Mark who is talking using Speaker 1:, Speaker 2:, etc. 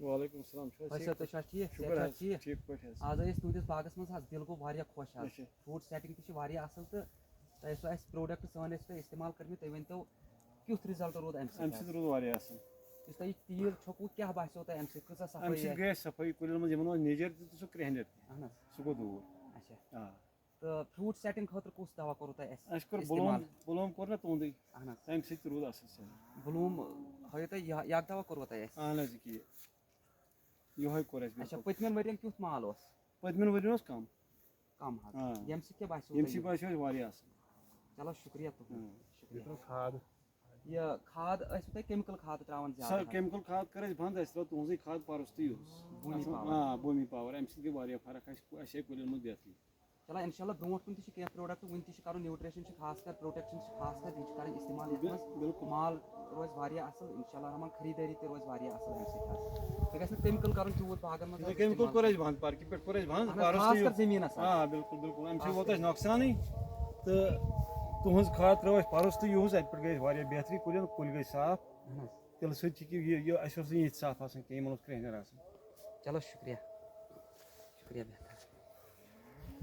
Speaker 1: वालेकुम सलाम
Speaker 2: अच्छा तो ठीक
Speaker 1: शुक्र है
Speaker 2: ठीक
Speaker 1: ठीक पट है
Speaker 2: आज तुंदिस बागस मज दिल गो वारिया खुश आज फ्रूट सेटिंग ती वारिया असल तो तह सो प्रोडक्ट सन इस्तेमाल कर तुम वन तो क्युथ रिजल्ट रोद
Speaker 1: अमि रोद वारिया असल
Speaker 2: इस तुम तीर छोकु क्या बासो तुम अमि कसा
Speaker 1: अमि
Speaker 2: सफाई
Speaker 1: गई सफाई कुल मज यमन नेजर सो क्रेहनर
Speaker 2: अहन
Speaker 1: सो गो दूर
Speaker 2: अच्छा तो फ्रूट सेटिंग खतर कुस दवा करो तुम
Speaker 1: अस कर बुलूम कोर ना तुंद
Speaker 2: अहन
Speaker 1: तम रोद असल
Speaker 2: बुलूम हायो तुम या दवा करो तुम
Speaker 1: अहन कि यो कोर
Speaker 2: अच्छा पतमन वरियन क्युथ माल
Speaker 1: पतमन वरियन कम
Speaker 2: कम यम क्या बासो
Speaker 1: यम बासो वारिया असल
Speaker 2: चलो शुक्रिया शुक्रिया खाद ये खाद केमिकल खाद त्रावन
Speaker 1: ज्यादा केमिकल खाद कर बंद तुज खाद परस्त यूज भूमि पावर अमि गई वारिया फर्क असे कुल मज बेहतरी
Speaker 2: चलो इंशाल्लाह ब्रोट कुन तह प्रोडक्ट वन तह न्यूट्रिशन खास कर प्रोटेक्शन खास कर यह इस्तेमाल बिल्कुल माल रोज वारिया असल इंशाल्लाह रहमान खरीदारी तह रोज वारिया असल अमि सह केमिकल कर तूत बागन मज
Speaker 1: केमिकल कोर बंद पार्क पे कोर बंद
Speaker 2: खास कर जमीन
Speaker 1: बिल्कुल बिल्कुल अमि वोत नुकसान तो तुज खाद त्रो परस्त यूज अत पे गई बेहतरी कुल गई साफ तिल सह साफ आसान कह क्रेहनर
Speaker 2: चलो शुक्रिया शुक्रिया बेहतर